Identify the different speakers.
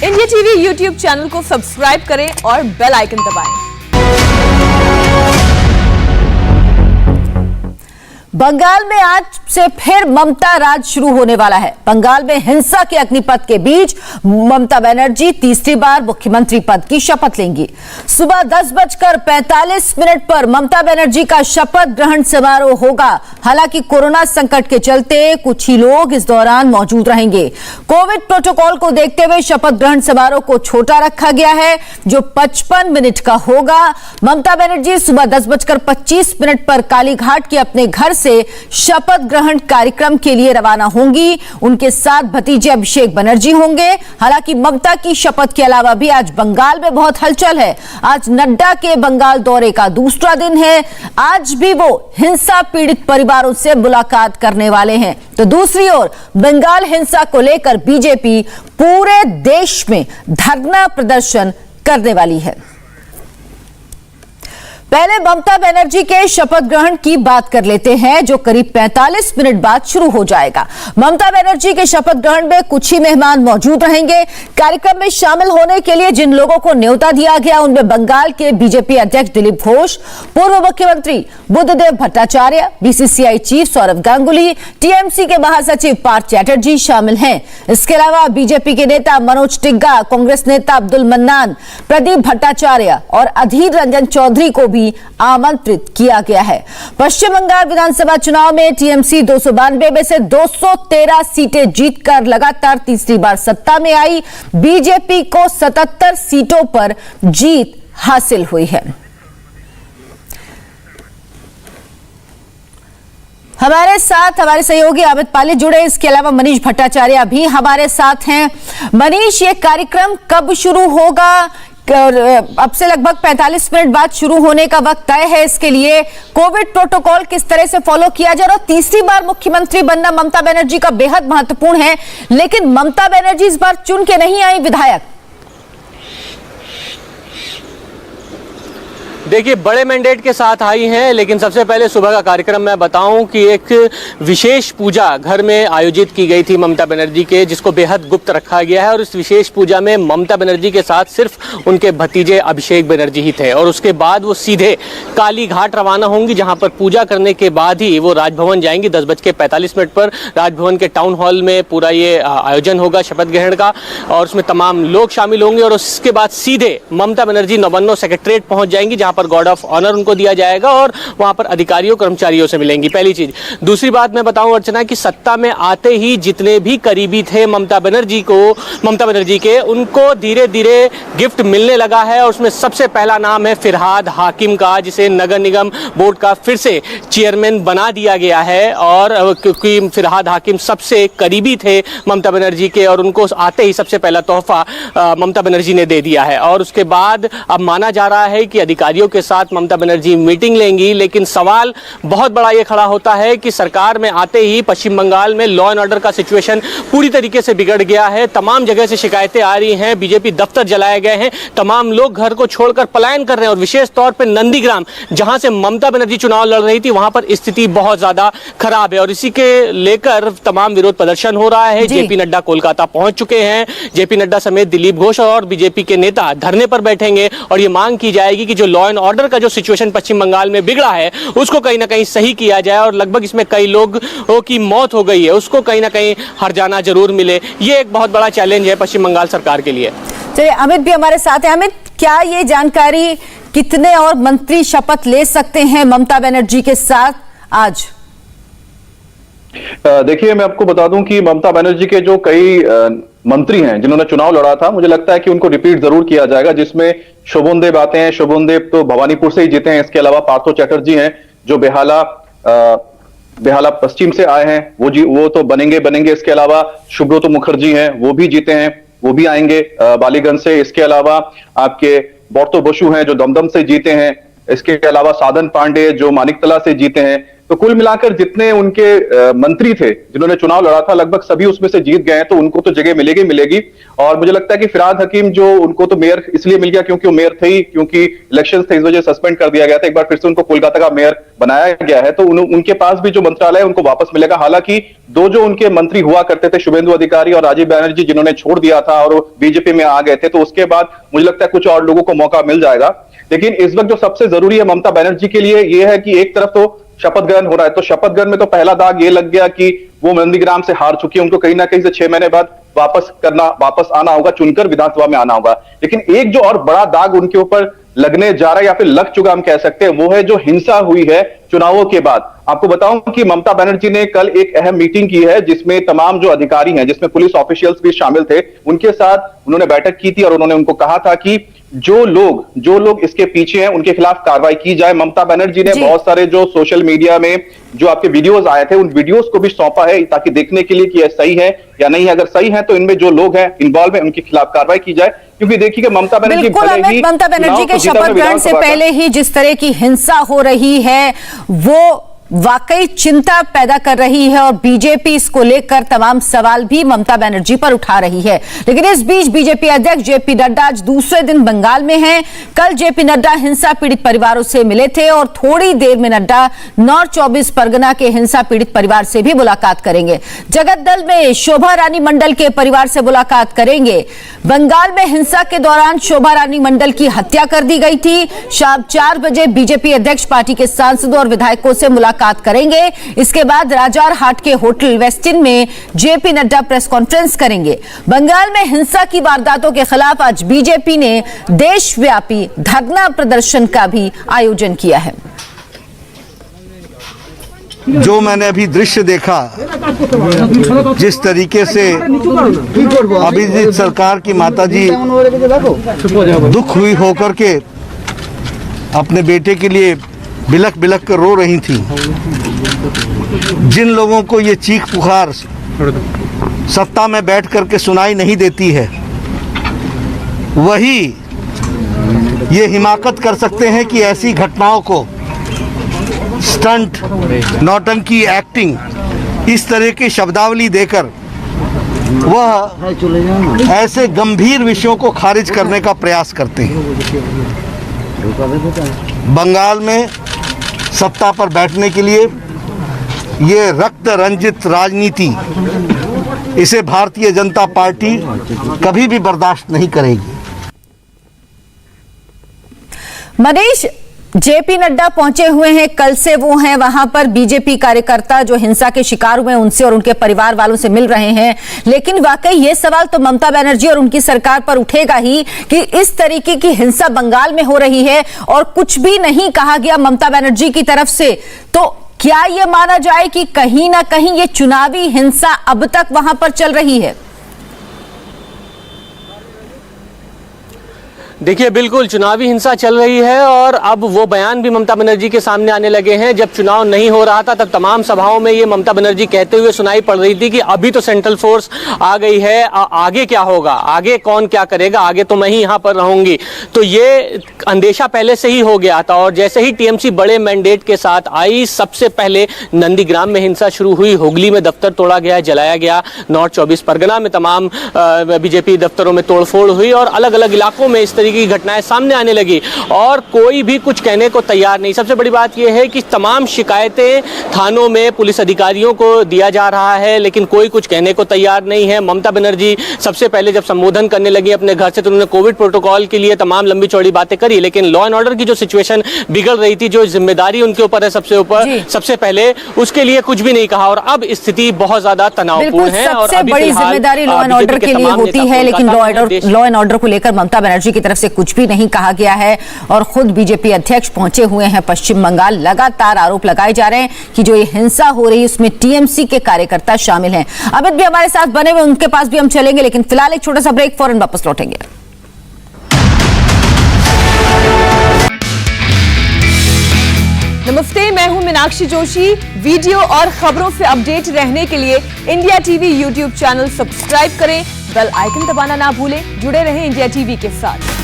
Speaker 1: India TV YouTube channel को subscribe करें और बेल आइकन दबाएं।
Speaker 2: बंगाल में आज से फिर ममता राज शुरू होने वाला है। बंगाल में हिंसा के अग्निपथ के बीच ममता बनर्जी तीसरी बार मुख्यमंत्री पद की शपथ लेंगी। सुबह 10:45 पर ममता बनर्जी का शपथ ग्रहण समारोह होगा। हालांकि कोरोना संकट के चलते कुछ ही लोग इस दौरान मौजूद रहेंगे। कोविड प्रोटोकॉल को देखते हुए शपथ ग्रहण समारोह को छोटा रखा गया है, जो 55 मिनट का होगा। ममता बनर्जी सुबह 10:25 पर कालीघाट के अपने घर से शपथ ग्रहण कार्यक्रम के लिए रवाना होंगी। उनके साथ भतीजे अभिषेक बनर्जी होंगे। हालांकि ममता की शपथ के अलावा भी आज बंगाल में बहुत हलचल है। आज नड्डा के बंगाल दौरे का दूसरा दिन है। आज भी वो हिंसा पीड़ित परिवारों से मुलाकात करने वाले हैं। तो दूसरी ओर बंगाल हिंसा को लेकर बीजेपी पूरे देश में धरना प्रदर्शन करने वाली है। पहले ममता बनर्जी के शपथ ग्रहण की बात कर लेते हैं, जो करीब 45 मिनट बाद शुरू हो जाएगा। ममता बनर्जी के शपथ ग्रहण में कुछ ही मेहमान मौजूद रहेंगे। कार्यक्रम में शामिल होने के लिए जिन लोगों को न्योता दिया गया उनमें बंगाल के बीजेपी अध्यक्ष दिलीप घोष, पूर्व मुख्यमंत्री Buddhadeb Bhattacharya, BCCI chief Sourav Ganguly, TMC के महासचिव पार्थ चैटर्जी शामिल हैं। इसके अलावा बीजेपी के नेता मनोज टिग्गा, कांग्रेस नेता अब्दुल मन्नान, प्रदीप भट्टाचार्य और अधीर रंजन चौधरी को भी आमंत्रित किया गया है। पश्चिम बंगाल विधानसभा चुनाव में टीएमसी 292 में से 213 सीटें जीतकर लगातार तीसरी बार सत्ता में आई। बीजेपी को 77 सीटों पर जीत हासिल हुई है। हमारे साथ हमारे सहयोगी अमित पाली जुड़े, इसके अलावा मनीष भट्टाचार्य भी हमारे साथ हैं। मनीष, ये कार्यक्रम कब शुरू होगा? और अब से लगभग 45 मिनट बाद शुरू होने का वक्त तय है। इसके लिए कोविड प्रोटोकॉल किस तरह से फॉलो किया जा रहा है? तीसरी बार मुख्यमंत्री बनना ममता बनर्जी का बेहद महत्वपूर्ण है, लेकिन ममता बनर्जी इस बार चुन के नहीं आई विधायक।
Speaker 3: देखिए, बड़े मैंडेट के साथ आई हैं, लेकिन सबसे पहले सुबह का कार्यक्रम मैं बताऊं कि एक विशेष पूजा घर में आयोजित की गई थी ममता बनर्जी के, जिसको बेहद गुप्त रखा गया है। और इस विशेष पूजा में ममता बनर्जी के साथ सिर्फ उनके भतीजे अभिषेक बनर्जी ही थे। और उसके बाद वो सीधे कालीघाट रवाना होंगी, जहां पर पूजा करने के बाद ही वो राजभवन जाएंगी। 10:45 पर राजभवन के टाउन हॉल में पूरा ये आयोजन होगा शपथ ग्रहण का, और उसमें तमाम लोग शामिल होंगे। और उसके बाद सीधे ममता बनर्जी नवान्न सेक्रेटरीट पहुंच जाएंगी, जहां पर गार्ड ऑफ ऑनर उनको दिया जाएगा और वहां पर अधिकारियों कर्मचारियों से मिलेंगी। पहली चीज। दूसरी बात मैं बताऊं अर्चना, कि सत्ता में आते ही जितने भी करीबी थे ममता बनर्जी के, उनको धीरे धीरे गिफ्ट मिलने लगा है। और उसमें सबसे पहला नाम है फिरहाद हाकिम का, जिसे नगर निगम बोर्ड का फिर से चेयरमैन बना दिया गया है। और क्योंकि फिरहाद हाकिम सबसे करीबी थे ममता बनर्जी के, और उनको आते ही सबसे पहला तोहफा ममता बनर्जी ने दे दिया है। और उसके बाद अब माना जा रहा है कि अधिकारियों के साथ ममता बनर्जी मीटिंग लेंगी। लेकिन सवाल बहुत बड़ा ये खड़ा होता है कि सरकार में आते ही पश्चिम बंगाल में लॉ एंड ऑर्डर का सिचुएशन पूरी तरीके से बिगड़ गया है। तमाम जगह से शिकायतें आ रही हैं, बीजेपी दफ्तर जलाए गए हैं, तमाम लोग घर को छोड़कर पलायन कर रहे हैं। और विशेष तौर पर नंदीग्राम, जहां से ममता बनर्जी चुनाव लड़ रही थी, वहां पर स्थिति बहुत ज्यादा खराब है। और इसी के लेकर तमाम विरोध प्रदर्शन हो रहा है। जेपी नड्डा कोलकाता पहुंच चुके हैं। जेपी नड्डा समेत दिलीप घोष और बीजेपी के नेता धरने पर बैठेंगे, और ये मांग की जाएगी कि जो लॉ एंड ऑर्डर का जो सिचुएशन पश्चिम बंगाल में बिगड़ा है, उसको कहीं ना कहीं सही किया जाए। और लगभग इसमें कई लोगों की मौत हो गई है, उसको कहीं ना कहीं हर्जाना जरूर मिले। ये एक बहुत बड़ा चैलेंज है पश्चिम बंगाल सरकार के लिए।
Speaker 2: चलिए, अमित भी हमारे साथ है। अमित, क्या ये जानकारी, कितने और मंत्री शपथ ले सकते हैं ममता बनर्जी के साथ आज?
Speaker 4: देखिए, मैं आपको बता दूं कि ममता बनर्जी के जो कई मंत्री हैं जिन्होंने चुनाव लड़ा था, मुझे लगता है कि उनको रिपीट जरूर किया जाएगा, जिसमें शोभन देव आते हैं। शोभन देव तो भवानीपुर से ही जीते हैं। इसके अलावा पार्थो चैटर्जी हैं, जो बेहाला पश्चिम से आए हैं, वो तो बनेंगे। इसके अलावा सुब्रत मुखर्जी हैं, वो भी जीते हैं, वो भी आएंगे बालीगंज से। इसके अलावा आपके बॉर्तो बसु हैं, जो दमदम से जीते हैं। इसके अलावा साधन पांडे जो मानिकतला से जीते हैं। तो कुल मिलाकर जितने उनके मंत्री थे जिन्होंने चुनाव लड़ा था, लगभग सभी उसमें से जीत गए हैं, तो उनको तो जगह मिलेगी। और मुझे लगता है कि फिरहाद हकीम जो उनको तो मेयर इसलिए मिल गया क्योंकि वो मेयर थे ही, क्योंकि इलेक्शन थे, इस वजह सस्पेंड कर दिया गया था। एक बार फिर से उनको कोलकाता का मेयर बनाया गया है, तो उनके पास भी जो मंत्रालय है उनको वापस मिलेगा। हालांकि दो जो उनके मंत्री हुआ करते थे, शुभेंदु अधिकारी और राजीव बैनर्जी, जिन्होंने छोड़ दिया था और बीजेपी में आ गए थे, तो उसके बाद मुझे लगता है कुछ और लोगों को मौका मिल जाएगा। लेकिन इस वक्त जो सबसे जरूरी है ममता बनर्जी के लिए यह है कि एक तरफ तो शपथ ग्रहण हो रहा है, तो शपथ ग्रहण में तो पहला दाग ये लग गया कि वो नंदीग्राम से हार चुकी है, उनको कहीं ना कहीं से 6 महीने बाद वापस आना होगा, चुनकर विधानसभा में आना होगा। लेकिन एक जो और बड़ा दाग उनके ऊपर लगने जा रहा है या फिर लग चुका हम कह सकते हैं, वो है जो हिंसा हुई है चुनावों के बाद। आपको बताऊं कि ममता बनर्जी ने कल एक अहम मीटिंग की है जिसमें तमाम जो अधिकारी हैं, जिसमें पुलिस ऑफिशियल्स भी शामिल थे, उनके साथ उन्होंने बैठक की थी और उन्होंने उनको कहा था कि जो लोग इसके पीछे हैं उनके खिलाफ कार्रवाई की जाए। ममता बनर्जी ने बहुत सारे जो सोशल मीडिया में जो आपके वीडियोस आए थे, उन वीडियोस को भी सौंपा है ताकि देखने के लिए कि यह सही है या नहीं है। अगर सही है तो इनमें जो लोग हैं इन्वॉल्व है उनके खिलाफ कार्रवाई की जाए, क्योंकि देखिए ममता बनर्जी
Speaker 2: ममता बनर्जी के शपथ ग्रहण से पहले ही जिस तरह की हिंसा हो रही है वो वाकई चिंता पैदा कर रही है और बीजेपी इसको लेकर तमाम सवाल भी ममता बनर्जी पर उठा रही है। लेकिन इस बीच बीजेपी अध्यक्ष जेपी नड्डा आज दूसरे दिन बंगाल में हैं। कल जेपी नड्डा हिंसा पीड़ित परिवारों से मिले थे और थोड़ी देर में नड्डा नॉर्थ 24 परगना के हिंसा पीड़ित परिवार से भी मुलाकात करेंगे। जगत दल में शोभा रानी मंडल के परिवार से मुलाकात करेंगे। बंगाल में हिंसा के दौरान शोभा रानी मंडल की हत्या कर दी गई थी। शाम 4 बजे बीजेपी अध्यक्ष पार्टी के सांसदों और विधायकों से मुलाकात करेंगे। इसके बाद राजारहाट के होटल वेस्टिन में जेपी नड्डा प्रेस कॉन्फ्रेंस करेंगे। बंगाल में हिंसा की वारदातों के खिलाफ आज बीजेपी ने देशव्यापी धरना प्रदर्शन का भी आयोजन किया है।
Speaker 5: जो मैंने अभी दृश्य देखा, जिस तरीके से अभिजीत सरकार की माताजी दुख हुई होकर के अपने बेटे के लिए बिलख बिलख कर रो रही थी, जिन लोगों को ये चीख पुकार सत्ता में बैठ करके सुनाई नहीं देती है, वही ये हिमाकत कर सकते हैं कि ऐसी घटनाओं को स्टंट, नौटंकी, एक्टिंग, इस तरह की शब्दावली देकर वह ऐसे गंभीर विषयों को खारिज करने का प्रयास करते हैं। बंगाल में सत्ता पर बैठने के लिए ये रक्त रंजित राजनीति, इसे भारतीय जनता पार्टी कभी भी बर्दाश्त नहीं करेगी।
Speaker 2: मनीष, जेपी नड्डा पहुंचे हुए हैं, कल से वो हैं वहां पर। बीजेपी कार्यकर्ता जो हिंसा के शिकार हुए उनसे और उनके परिवार वालों से मिल रहे हैं। लेकिन वाकई ये सवाल तो ममता बनर्जी और उनकी सरकार पर उठेगा ही कि इस तरीके की हिंसा बंगाल में हो रही है और कुछ भी नहीं कहा गया ममता बनर्जी की तरफ से। तो क्या यह माना जाए कि कहीं ना कहीं ये चुनावी हिंसा अब तक वहां पर चल रही है?
Speaker 3: देखिए, बिल्कुल चुनावी हिंसा चल रही है और अब वो बयान भी ममता बनर्जी के सामने आने लगे हैं। जब चुनाव नहीं हो रहा था तब तमाम सभाओं में ये ममता बनर्जी कहते हुए सुनाई पड़ रही थी कि अभी तो सेंट्रल फोर्स आ गई है, आगे क्या होगा, आगे कौन क्या करेगा, आगे तो मैं ही यहाँ पर रहूंगी। तो ये अंदेशा पहले से ही हो गया था और जैसे ही टीएमसी बड़े मैंडेट के साथ आई, सबसे पहले नंदीग्राम में हिंसा शुरू हुई, हुगली में दफ्तर तोड़ा गया, जलाया गया, नॉर्थ 24 परगना में तमाम बीजेपी दफ्तरों में तोड़फोड़ हुई और अलग अलग इलाकों में इस की घटनाएं सामने आने लगी और कोई भी कुछ कहने को तैयार नहीं। सबसे बड़ी बात यह है कि तमाम शिकायतें थानों में पुलिस अधिकारियों को दिया जा रहा है, लेकिन कोई कुछ कहने को तैयार नहीं है। ममता बनर्जी सबसे पहले जब संबोधन करने लगी अपने घर से तो उन्होंने कोविड प्रोटोकॉल के लिए तमाम लंबी चौड़ी बातें करी, लेकिन लॉ एंड ऑर्डर की जो सिचुएशन बिगड़ रही थी, जो जिम्मेदारी उनके ऊपर है सबसे पहले, उसके लिए कुछ भी नहीं कहा और अब स्थिति बहुत ज्यादा तनावपूर्ण है। और
Speaker 2: सबसे बड़ी जिम्मेदारी लॉ एंड ऑर्डर के लिए होती है, लेकिन लॉ एंड ऑर्डर को लेकर ममता बनर्जी की तरफ से कुछ भी नहीं कहा गया है और खुद बीजेपी अध्यक्ष पहुंचे हुए हैं पश्चिम बंगाल। लगातार आरोप लगाए जा रहे हैं कि जो ये हिंसा हो रही है उसमें टीएमसी के कार्यकर्ता शामिल हैं। अमित भी हमारे साथ बने हुए, उनके पास भी हम चलेंगे, लेकिन फिलहाल एक छोटा सा ब्रेक, फौरन वापस लौटेंगे।
Speaker 1: नमस्ते, मैं हूं मीनाक्षी जोशी। वीडियो और खबरों से अपडेट रहने के लिए India TV YouTube channel subscribe करें, बेल आइकन दबाना ना भूलें। जुड़े रहें इंडिया टीवी के साथ।